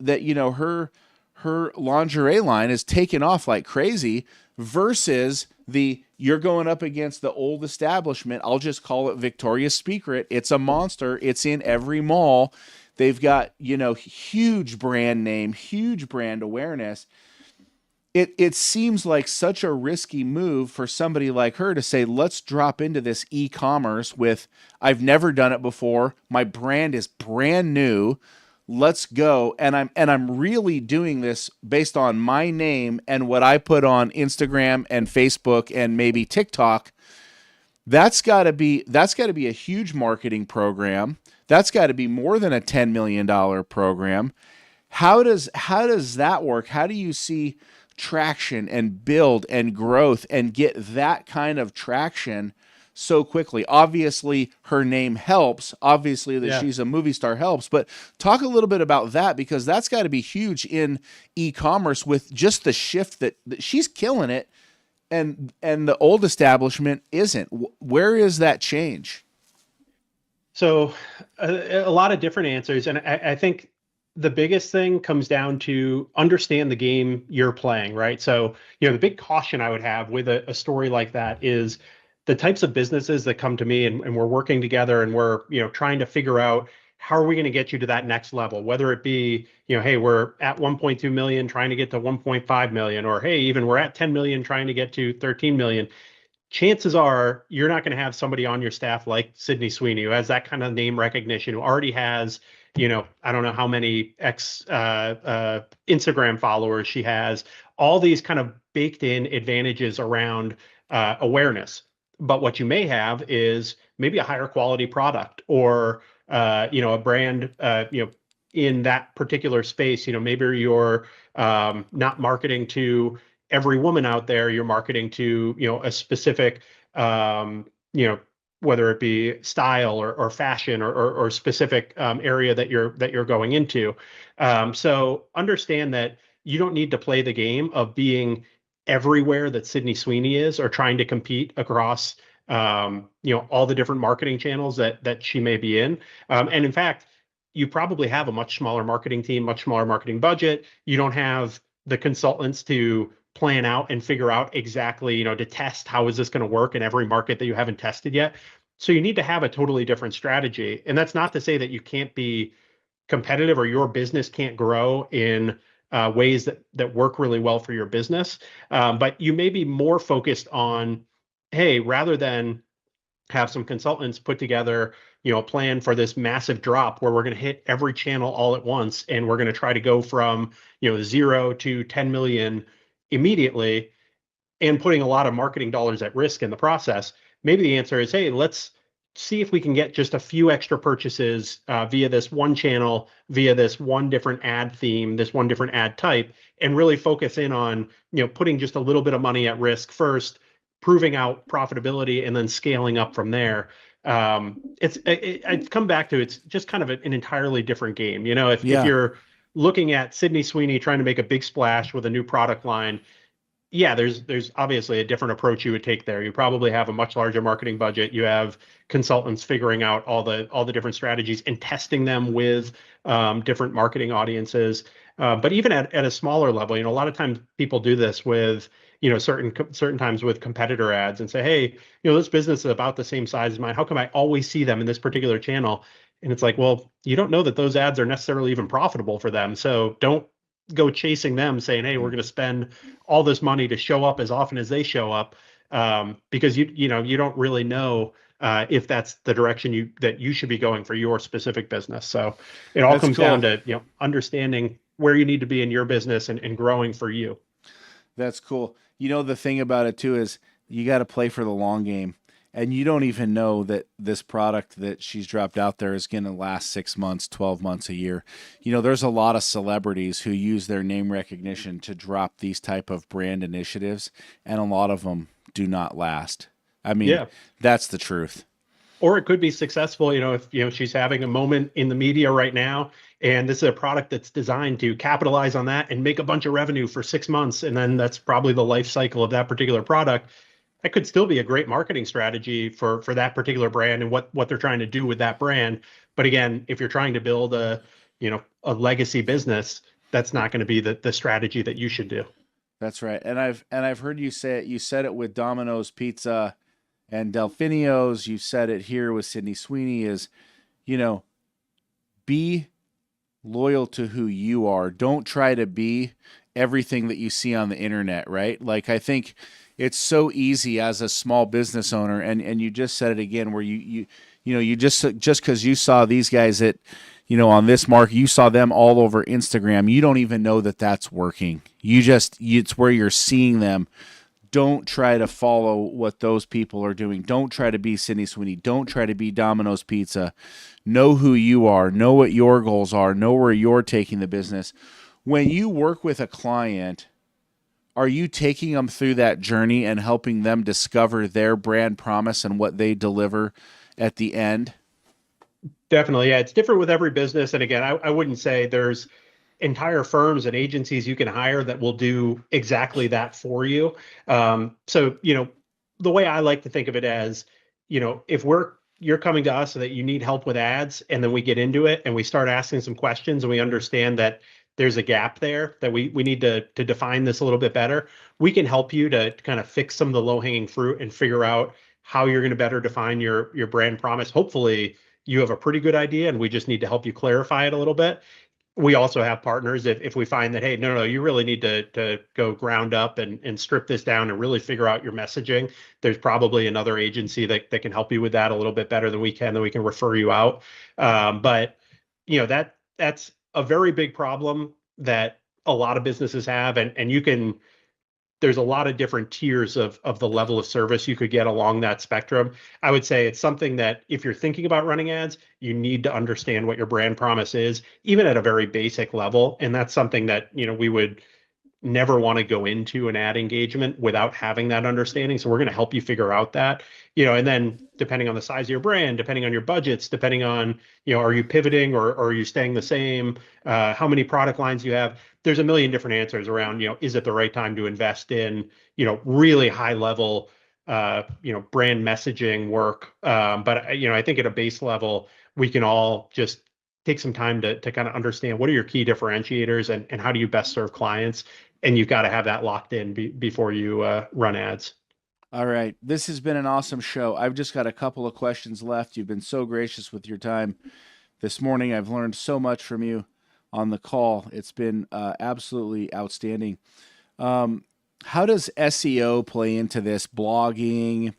her lingerie line is taking off like crazy, versus you're going up against the old establishment. I'll just call it Victoria's Secret. It's a monster. It's in every mall. They've got, huge brand name, huge brand awareness. It seems like such a risky move for somebody like her to say, let's drop into this e-commerce with, I've never done it before. My brand is brand new. Let's go. And I'm really doing this based on my name and what I put on Instagram and Facebook and maybe TikTok. That's got to be a huge marketing program. That's got to be more than a $10 million program. How does that work? How do you see traction and build and growth and get that kind of traction so quickly? Obviously, her name helps. Obviously, that she's a movie star helps. But talk a little bit about that, because that's got to be huge in e-commerce, with just the shift that she's killing it, and the old establishment isn't. Where is that change? So a lot of different answers. And I think the biggest thing comes down to understand the game you're playing, right? So, the big caution I would have with a story like that is the types of businesses that come to me and we're working together and we're, trying to figure out how are we going to get you to that next level, whether it be, hey, we're at 1.2 million trying to get to 1.5 million, or hey, even we're at 10 million trying to get to 13 million. Chances are you're not going to have somebody on your staff like Sydney Sweeney, who has that kind of name recognition, who already has, I don't know how many Instagram followers she has, all these kind of baked in advantages around awareness. But what you may have is maybe a higher quality product, or, a brand, in that particular space. Maybe you're not marketing to every woman out there. You're marketing to, a specific, whether it be style or fashion or specific area that you're going into. So understand that you don't need to play the game of being everywhere that Sydney Sweeney is, or trying to compete across all the different marketing channels that she may be in. And in fact, you probably have a much smaller marketing team, much smaller marketing budget. You don't have the consultants to plan out and figure out exactly, to test how is this going to work in every market that you haven't tested yet. So you need to have a totally different strategy. And that's not to say that you can't be competitive or your business can't grow in ways that work really well for your business. But you may be more focused on, hey, rather than have some consultants put together, a plan for this massive drop where we're going to hit every channel all at once, and we're going to try to go from 0 to 10 million immediately, and putting a lot of marketing dollars at risk in the process. Maybe the answer is, hey, let's see if we can get just a few extra purchases via this one channel, via this one different ad theme, this one different ad type, and really focus in on putting just a little bit of money at risk first, proving out profitability, and then scaling up from there. I'd come back to, it's just kind of an entirely different game. If you're looking at Sydney Sweeney trying to make a big splash with a new product line, there's obviously a different approach you would take there. You probably have a much larger marketing budget. You have consultants figuring out all the different strategies and testing them with different marketing audiences. But even at a smaller level, a lot of times people do this with certain times with competitor ads, and say, hey, this business is about the same size as mine. How come I always see them in this particular channel? And it's like, well, you don't know that those ads are necessarily even profitable for them. So don't go chasing them saying, hey, we're going to spend all this money to show up as often as they show up, because you don't really know if that's the direction that you should be going for your specific business. So it all comes down to understanding where you need to be in your business and growing for you. That's cool. The thing about it too is you got to play for the long game. and you don't even know that this product that she's dropped out there is going to last 6 months, 12 months, a year. There's a lot of celebrities who use their name recognition to drop these type of brand initiatives, and a lot of them do not last. I mean, Yeah. that's the truth. Or it could be successful, if she's having a moment in the media right now, and this is a product that's designed to capitalize on that and make a bunch of revenue for 6 months, and then that's probably the life cycle of that particular product. That could still be a great marketing strategy for that particular brand and what they're trying to do with that brand. But again, if you're trying to build a legacy business, that's not going to be the strategy that you should do. That's right. And I've heard you say it. You said it with Domino's Pizza and Delfinio's. You said it here with Sydney Sweeney, is, be loyal to who you are. Don't try to be everything that you see on the internet, right? Like, I think it's so easy as a small business owner, and you just said it again, where you just because you saw these guys at, on this market, you saw them all over Instagram. You don't even know that that's working. It's where you're seeing them. Don't try to follow what those people are doing. Don't try to be Sydney Sweeney. Don't try to be Domino's Pizza. Know who you are. Know what your goals are. Know where you're taking the business. When you work with a client, are you taking them through that journey and helping them discover their brand promise and what they deliver at the end? Definitely. Yeah. It's different with every business. And again, I wouldn't say there's entire firms and agencies you can hire that will do exactly that for you. So, the way I like to think of it as, if you're coming to us so that you need help with ads, and then we get into it and we start asking some questions and we understand that there's a gap there, that we need to define this a little bit better, we can help you to kind of fix some of the low-hanging fruit and figure out how you're going to better define your brand promise. Hopefully you have a pretty good idea, and we just need to help you clarify it a little bit. We also have partners if we find that, hey, no, you really need to go ground up and strip this down and really figure out your messaging. There's probably another agency that can help you with that a little bit better than we can, then we can refer you out. But that's a very big problem that a lot of businesses have, and there's a lot of different tiers of the level of service you could get along that spectrum. I would say it's something that if you're thinking about running ads, you need to understand what your brand promise is, even at a very basic level. And that's something that, we would never want to go into an ad engagement without having that understanding. So we're going to help you figure out that, and then depending on the size of your brand, depending on your budgets, depending on, are you pivoting or are you staying the same? How many product lines you have? There's a million different answers around, is it the right time to invest in, really high level, brand messaging work. But I think at a base level, we can all just take some time to kind of understand what are your key differentiators and how do you best serve clients. And you've got to have that locked in before you run ads. All right. This has been an awesome show. I've just got a couple of questions left. You've been so gracious with your time this morning. I've learned so much from you on the call. It's been absolutely outstanding. How does SEO play into this? Blogging,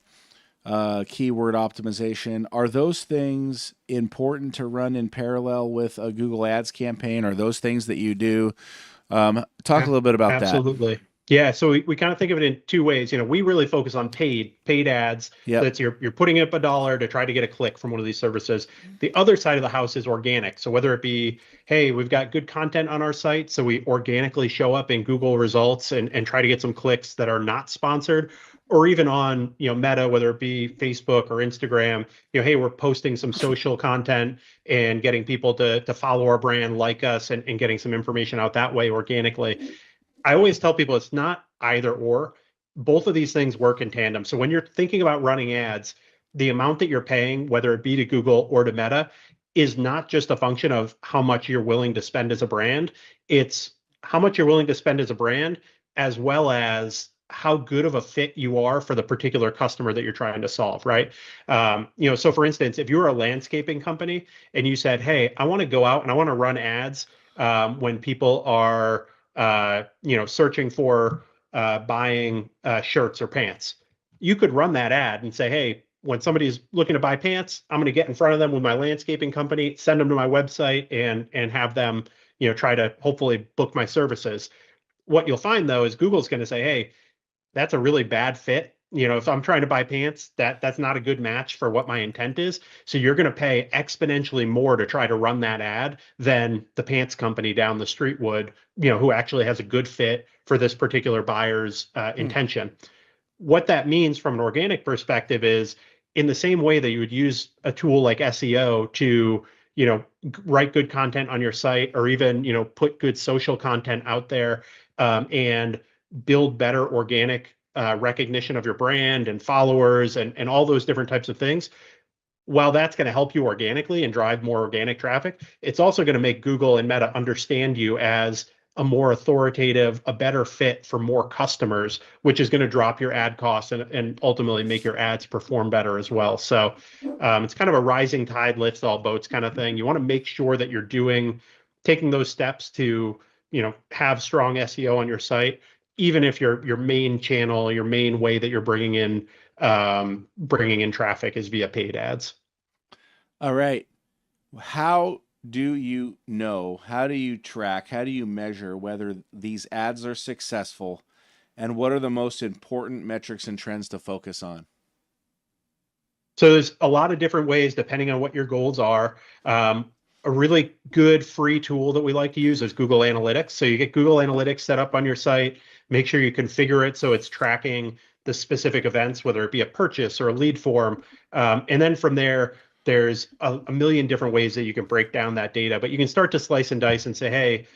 keyword optimization, are those things important to run in parallel with a Google Ads campaign? Are those things that you do? Talk a little bit about that. Absolutely. Yeah. So we kind of think of it in two ways. We really focus on paid ads. Yep. That's you're putting up $1 to try to get a click from one of these services. The other side of the house is organic. So whether it be, hey, we've got good content on our site, so we organically show up in Google results and try to get some clicks that are not sponsored, or even on, Meta, whether it be Facebook or Instagram, hey, we're posting some social content and getting people to follow our brand, like us, and getting some information out that way organically. I always tell people it's not either or. Both of these things work in tandem. So when you're thinking about running ads, the amount that you're paying, whether it be to Google or to Meta, is not just a function of how much you're willing to spend as a brand. It's how much you're willing to spend as a brand, as well as how good of a fit you are for the particular customer that you're trying to solve, right? So for instance, if you're a landscaping company and you said, hey, I want to go out and I want to run ads when people are searching for buying shirts or pants, you could run that ad and say, hey, when somebody's looking to buy pants, I'm going to get in front of them with my landscaping company, send them to my website, and have them, try to hopefully book my services. What you'll find though is Google's going to say, hey, that's a really bad fit if I'm trying to buy pants, that's not a good match for what my intent is. So you're going to pay exponentially more to try to run that ad than the pants company down the street would, who actually has a good fit for this particular buyer's intention. What that means from an organic perspective is, in the same way that you would use a tool like SEO to, write good content on your site, or even, put good social content out there, and build better organic recognition of your brand and followers and all those different types of things. While that's going to help you organically and drive more organic traffic, it's also going to make Google and Meta understand you as a more authoritative, a better fit for more customers, which is going to drop your ad costs and ultimately make your ads perform better as well. So it's kind of a rising tide lifts all boats kind of thing. You want to make sure that you're taking those steps to, have strong SEO on your site, even if your main channel, your main way that you're bringing in traffic is via paid ads. All right. How do you know? How do you track? How do you measure whether these ads are successful? And what are the most important metrics and trends to focus on? So there's a lot of different ways depending on what your goals are. A really good free tool that we like to use is Google Analytics. So you get Google Analytics set up on your site, make sure you configure it so it's tracking the specific events, whether it be a purchase or a lead form. And then from there, there's a million different ways that you can break down that data, but you can start to slice and dice and say, hey,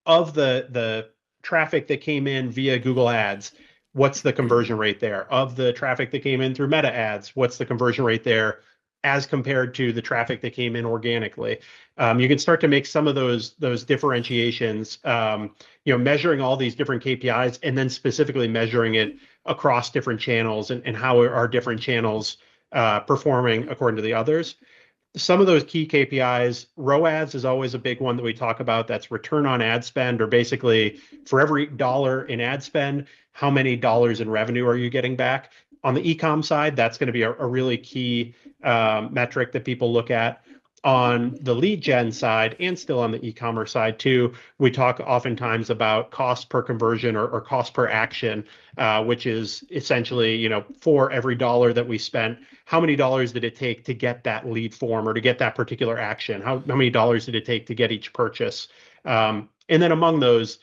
of the traffic that came in via Google Ads, what's the conversion rate there? Of the traffic that came in through Meta Ads, what's the conversion rate there as compared to the traffic that came in organically? You can start to make some of those differentiations, measuring all these different KPIs and then specifically measuring it across different channels and how are different channels performing according to the others. Some of those key KPIs, ROAS is always a big one that we talk about. That's return on ad spend, or basically for every dollar in ad spend, how many dollars in revenue are you getting back? On the e-com side, that's going to be a really key metric that people look at. On the lead gen side, and still on the e-commerce side too, we talk oftentimes about cost per conversion or cost per action, which is essentially, for every dollar that we spent, how many dollars did it take to get that lead form or to get that particular action? How many dollars did it take to get each purchase? And then among those,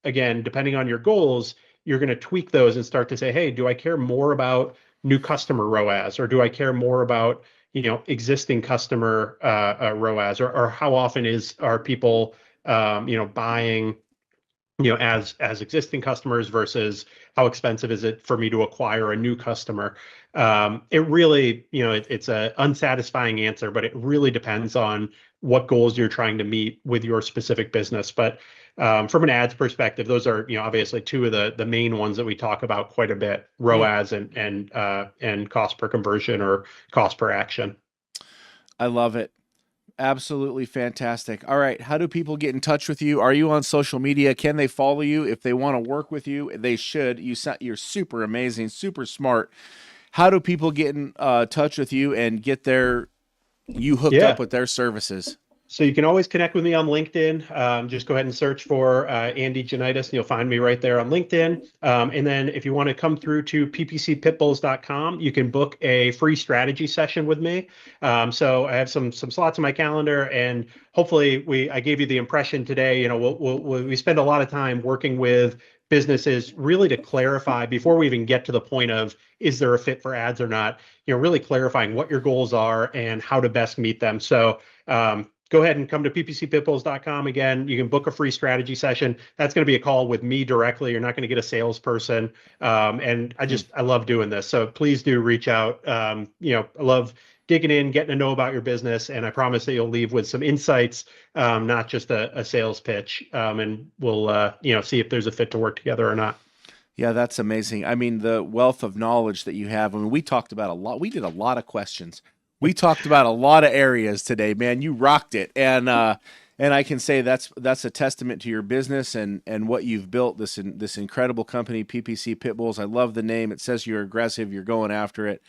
again, depending on your goals, you're going to tweak those and start to say, hey, do I care more about new customer ROAS, or do I care more about existing customer ROAS, or how often are people buying as existing customers versus how expensive is it for me to acquire a new customer? It really, it's a unsatisfying answer, but it really depends on what goals you're trying to meet with your specific business. But from an ads perspective, those are, obviously two of the main ones that we talk about quite a bit: ROAS and cost per conversion or cost per action. I love it. Absolutely fantastic. All right. How do people get in touch with you? Are you on social media? Can they follow you? If they want to work with you, they should. You're super amazing, super smart. How do people get in touch with you and get you hooked up with their services? So you can always connect with me on LinkedIn. Just go ahead and search for Andy Janaitis, and you'll find me right there on LinkedIn. And then if you want to come through to ppcpitbulls.com, you can book a free strategy session with me. So I have some slots in my calendar, and hopefully I gave you the impression today. We spend a lot of time working with businesses really to clarify before we even get to the point of, is there a fit for ads or not? Really clarifying what your goals are and how to best meet them. So go ahead and come to ppcpitbulls.com. Again, you can book a free strategy session. That's going to be a call with me directly. You're not going to get a salesperson. And I love doing this. So please do reach out. I love digging in, getting to know about your business. And I promise that you'll leave with some insights, not just a sales pitch. And we'll, see if there's a fit to work together or not. Yeah, that's amazing. I mean, the wealth of knowledge that you have. I mean, we talked about a lot. We did a lot of questions. We talked about a lot of areas today, man. You rocked it. And I can say that's a testament to your business and what you've built, this incredible company, PPC Pitbulls. I love the name. It says you're aggressive. You're going after it.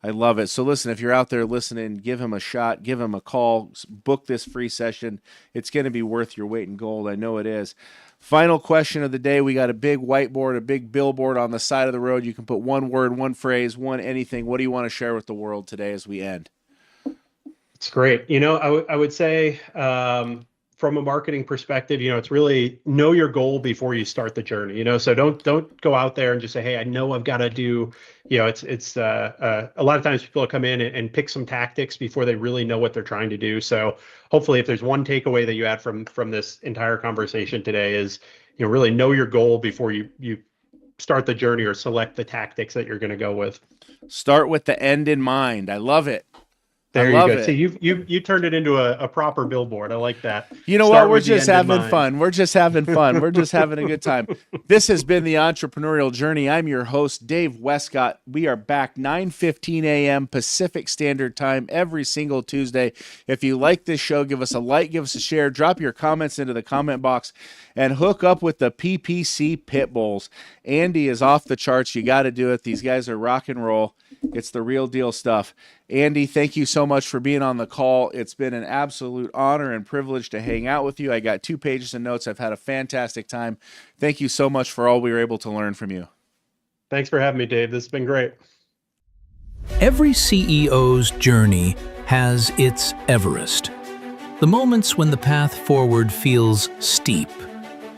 I love it. So listen, if you're out there listening, give him a shot, give him a call, book this free session. It's going to be worth your weight in gold. I know it is. Final question of the day. We got a big whiteboard, a big billboard on the side of the road. You can put one word, one phrase, one anything. What do you want to share with the world today as we end? It's great. I would say, from a marketing perspective, it's really know your goal before you start the journey. So don't go out there and just say, hey, I know I've got to do. It's a lot of times people come in and pick some tactics before they really know what they're trying to do. So hopefully, if there's one takeaway that you had from this entire conversation today is, really know your goal before you start the journey or select the tactics that you're going to go with. Start with the end in mind. I love it. There you go. See, you turned it into a proper billboard. I like that. You know what? We're just having fun. We're just having fun. We're just having a good time. This has been the Entrepreneurial Journey. I'm your host, Dave Westcott. We are back 9:15 a.m. Pacific Standard Time every single Tuesday. If you like this show, give us a like, give us a share, drop your comments into the comment box, and hook up with the PPC Pitbulls. Andy is off the charts. You got to do it. These guys are rock and roll. It's the real deal stuff. Andy, thank you so much for being on the call. It's been an absolute honor and privilege to hang out with you. I got 2 pages of notes. I've had a fantastic time. Thank you so much for all we were able to learn from you. Thanks for having me, Dave. This has been great. Every CEO's journey has its Everest. The moments when the path forward feels steep,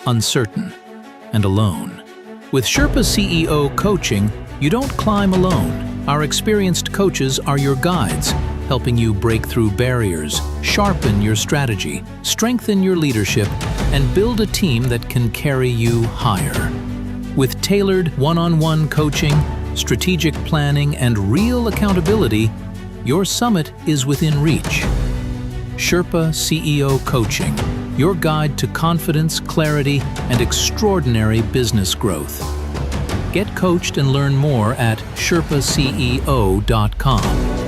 uncertain, and alone. With Sherpa CEO coaching, you don't climb alone. Our experienced coaches are your guides, helping you break through barriers, sharpen your strategy, strengthen your leadership, and build a team that can carry you higher. With tailored one-on-one coaching, strategic planning, and real accountability, your summit is within reach. Sherpa CEO Coaching, your guide to confidence, clarity, and extraordinary business growth. Get coached and learn more at sherpaceo.com.